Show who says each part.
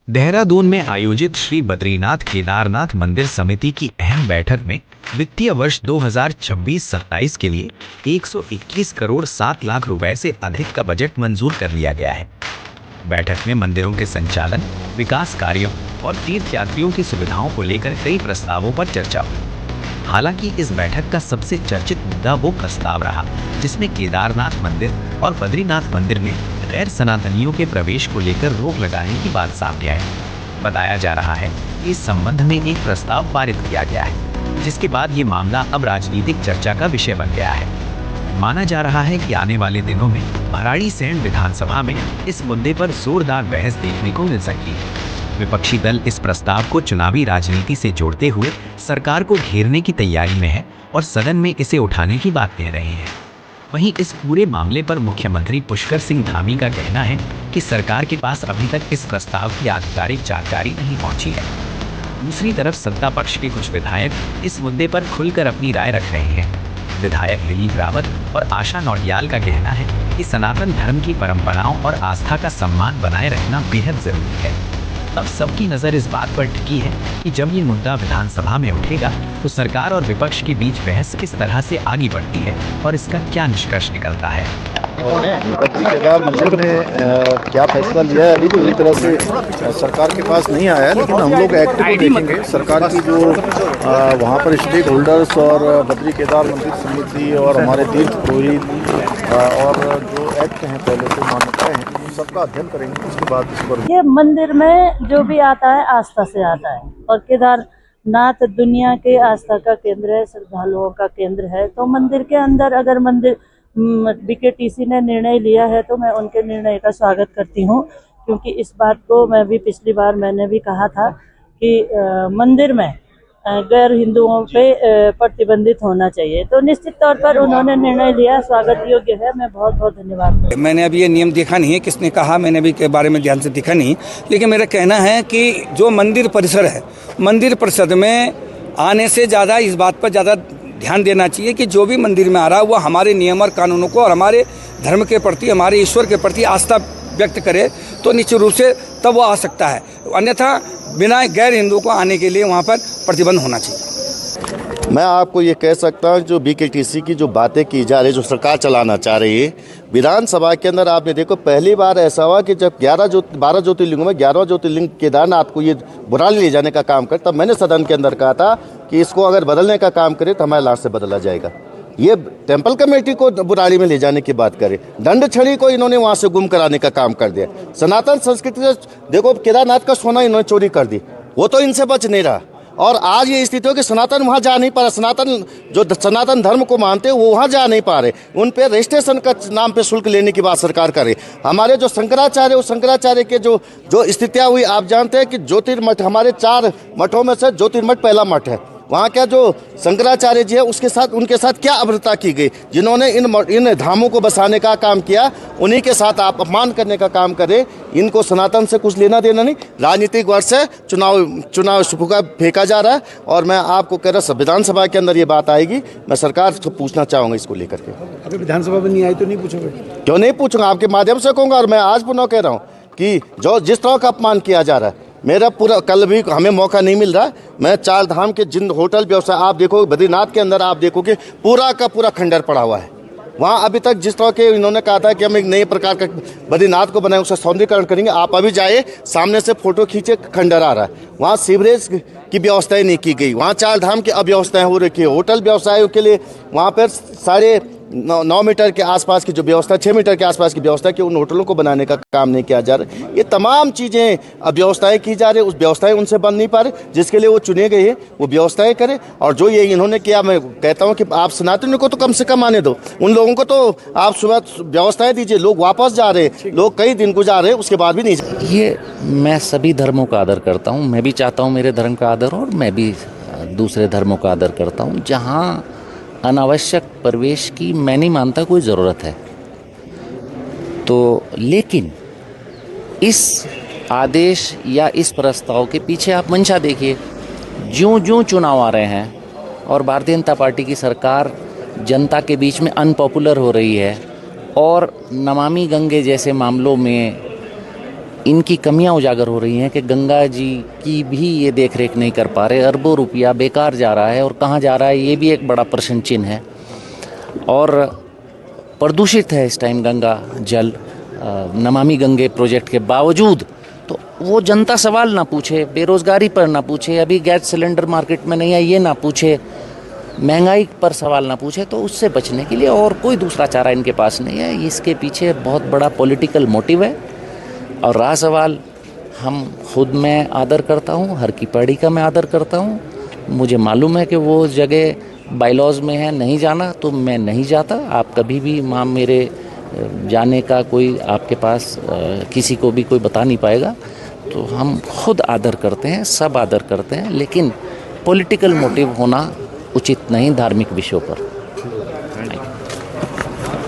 Speaker 1: देहरादून में आयोजित श्री बद्रीनाथ केदारनाथ मंदिर समिति की अहम बैठक में वित्तीय वर्ष 2026-27 के लिए 121 करोड़ 7 लाख रुपए से अधिक का बजट मंजूर कर लिया गया है। बैठक में मंदिरों के संचालन, विकास कार्यों और तीर्थयात्रियों की सुविधाओं को लेकर कई प्रस्तावों पर चर्चा हुई। हालांकि इस बैठक का सबसे चर्चित मुद्दा वो प्रस्ताव रहा जिसमें केदारनाथ मंदिर और बद्रीनाथ मंदिर में गैर सनातनियों के प्रवेश को लेकर रोक लगाने की बात सामने आई। बताया जा रहा है कि इस संबंध में एक प्रस्ताव पारित किया गया है, जिसके बाद ये मामला अब राजनीतिक चर्चा का विषय बन गया है। माना जा रहा है कि आने वाले दिनों में भराड़ीसैंण विधानसभा में इस मुद्दे पर जोरदार बहस देखने को मिल सकती है। विपक्षी दल इस प्रस्ताव को चुनावी राजनीति से जोड़ते हुए सरकार को घेरने की तैयारी में है और सदन में इसे उठाने की बात कह रहे हैं। वहीं इस पूरे मामले पर मुख्यमंत्री पुष्कर सिंह धामी का कहना है कि सरकार के पास अभी तक इस प्रस्ताव की आधिकारिक जानकारी नहीं पहुंची है। दूसरी तरफ सत्ता पक्ष के कुछ विधायक इस मुद्दे पर खुलकर अपनी राय रख रहे हैं। विधायक दिलीप रावत और आशा नौटियाल का कहना है कि सनातन धर्म की परंपराओं और आस्था का सम्मान बनाए रखना बेहद जरूरी है। अब सबकी नजर इस बात पर टिकी है कि जब ये मुद्दा विधानसभा में उठेगा तो सरकार और विपक्ष के बीच बहस किस तरह से आगे बढ़ती है और इसका क्या निष्कर्ष निकलता है।
Speaker 2: केदार मंदिर ने क्या फैसला लिया है अभी पूरी तरह से सरकार के पास नहीं आया है, लेकिन हम लोग एक्टिव देखेंगे। सरकार की जो वहाँ पर स्टेक होल्डर्स और बद्री केदार मंदिर समिति और हमारे तीर्थ पुरोहित और जो एक्ट हैं पहले से मान्यताएं हैं, उन सबका अध्ययन करेंगे। उसके बाद इस पर
Speaker 3: ये मंदिर में जो भी आता है आस्था से आता है और केदारनाथ दुनिया के आस्था का केंद्र है, श्रद्धालुओं का केंद्र है। तो मंदिर के अंदर अगर मंदिर बीकेटीसी ने निर्णय लिया है तो मैं उनके निर्णय का स्वागत करती हूँ, क्योंकि इस बात को मैं भी पिछली बार मैंने भी कहा था कि मंदिर में गैर हिंदुओं पे प्रतिबंधित होना चाहिए। तो निश्चित तौर पर उन्होंने निर्णय लिया, स्वागत योग्य है। मैं बहुत बहुत धन्यवाद।
Speaker 4: मैंने अभी ये नियम देखा नहीं है, किसने कहा, मैंने अभी के बारे में ध्यान से देखा नहीं, लेकिन मेरा कहना है कि जो मंदिर परिसर है, मंदिर परिषद में आने से ज़्यादा इस बात पर ज़्यादा ध्यान देना चाहिए कि जो भी मंदिर में आ रहा है वो हमारे नियम और कानूनों को और हमारे धर्म के प्रति, हमारे ईश्वर के प्रति आस्था व्यक्त करे तो निश्चित रूप से तब वो आ सकता है। अन्यथा बिना गैर हिंदू को आने के लिए वहाँ पर प्रतिबंध होना चाहिए।
Speaker 2: मैं आपको ये कह सकता हूँ जो बीकेटीसी की जो बातें की जा रही है, जो सरकार चलाना चाह रही है विधानसभा के अंदर, आपने देखो पहली बार ऐसा हुआ कि जब 12 ज्योतिर्लिंगों में 11वां ज्योतिर्लिंग केदारनाथ को ये बुराली ले जाने का काम करे, तब मैंने सदन के अंदर कहा था कि इसको अगर बदलने का काम करे तो हमारे लाश से बदला जाएगा। ये टेम्पल कमेटी को बुराड़ी में ले जाने की बात करे, दंड छड़ी को इन्होंने वहाँ से गुम कराने का काम कर दिया। सनातन संस्कृति से देखो केदारनाथ का सोना इन्होंने चोरी कर दी, वो तो इनसे बच नहीं रहा। और आज ये स्थिति हो कि सनातन वहाँ जा नहीं पा रहा, सनातन जो सनातन धर्म को मानते हैं वो वहाँ जा नहीं पा रहे। उन पे रजिस्ट्रेशन का नाम पे शुल्क लेने की बात सरकार करे। हमारे जो शंकराचार्य, उस शंकराचार्य के जो स्थितियाँ हुई, आप जानते हैं कि ज्योतिर्मठ, हमारे 4 मठों में से ज्योतिर्मठ पहला मठ है। वहाँ क्या जो शंकराचार्य जी है उसके साथ, उनके साथ क्या अभद्रता की गई, जिन्होंने इन धामों को बसाने का काम किया, उन्हीं के साथ आप अपमान करने का काम करें। इनको सनातन से कुछ लेना देना नहीं। राजनीतिक वर्ष है, चुनाव फूका फेंका जा रहा है। और मैं आपको कह रहा विधानसभा के अंदर ये बात आएगी, मैं सरकार से पूछना चाहूँगा इसको लेकर के।
Speaker 4: अभी विधानसभा में नहीं आई तो नहीं पूछोगे?
Speaker 2: क्यों नहीं पूछूंगा, आपके माध्यम से कहूँगा। और मैं आज पुनः कह रहा हूँ कि जो जिस तरह का अपमान किया जा रहा है, मेरा पूरा कल भी हमें मौका नहीं मिल रहा। मैं 4 धाम के जिन होटल व्यवसाय आप देखो, बद्रीनाथ के अंदर आप देखो कि पूरा का पूरा खंडर पड़ा हुआ है। वहाँ अभी तक जिस तरह के इन्होंने कहा था कि हम एक नए प्रकार का बद्रीनाथ को बनाए, उसका सौंदर्यीकरण करेंगे। आप अभी जाए, सामने से फोटो खींचे, खंडर आ रहा है। वहाँ सीवरेज की व्यवस्थाएं नहीं की गई, वहाँ 4 धाम की अव्यवस्थाएं हो रखी है। होटल व्यवसायों के लिए वहाँ पर 9.5 मीटर के आसपास की जो व्यवस्था, 6 मीटर के आसपास की व्यवस्था कि उन होटलों को बनाने का काम नहीं किया जा रहा। ये तमाम चीज़ें व्यवस्थाएं की जा रही है, उस व्यवस्थाएं उनसे बन नहीं पा रही जिसके लिए वो चुने गए हैं, वो व्यवस्थाएं करें। और जो ये इन्होंने किया, मैं कहता हूँ कि आप सनातनियों को तो कम से कम आने दो, उन लोगों को तो आप सुबह व्यवस्थाएं दीजिए। लोग वापस जा रहे हैं, लोग कई दिन गुजार रहे हैं, उसके बाद भी नहीं।
Speaker 5: ये मैं सभी धर्मों का आदर करता हूँ, मैं भी चाहता हूँ मेरे धर्म का आदर हो और मैं भी दूसरे धर्मों का आदर करता हूँ। जहाँ अनावश्यक प्रवेश की मैं नहीं मानता कोई ज़रूरत है तो, लेकिन इस आदेश या इस प्रस्ताव के पीछे आप मंशा देखिए। ज्यों चुनाव आ रहे हैं और भारतीय जनता पार्टी की सरकार जनता के बीच में अनपॉपुलर हो रही है और नमामि गंगे जैसे मामलों में इनकी कमियां उजागर हो रही हैं कि गंगा जी की भी ये देख रेख नहीं कर पा रहे, अरबों रुपया बेकार जा रहा है और कहाँ जा रहा है ये भी एक बड़ा प्रश्न चिन्ह है। और प्रदूषित है इस टाइम गंगा जल, नमामि गंगे प्रोजेक्ट के बावजूद। तो वो जनता सवाल ना पूछे, बेरोज़गारी पर ना पूछे, अभी गैस सिलेंडर मार्केट में नहीं है ये ना पूछे, महंगाई पर सवाल ना पूछे, तो उससे बचने के लिए और कोई दूसरा चारा इनके पास नहीं है। इसके पीछे बहुत बड़ा पॉलिटिकल मोटिव है। और रहा सवाल, हम खुद मैं आदर करता हूँ, हर की पैड़ी का मैं आदर करता हूँ। मुझे मालूम है कि वो जगह बाइलॉज में है नहीं जाना, तो मैं नहीं जाता। आप कभी भी मां मेरे जाने का कोई आपके पास किसी को भी कोई बता नहीं पाएगा। तो हम खुद आदर करते हैं, सब आदर करते हैं, लेकिन पॉलिटिकल मोटिव होना उचित नहीं धार्मिक विषयों पर।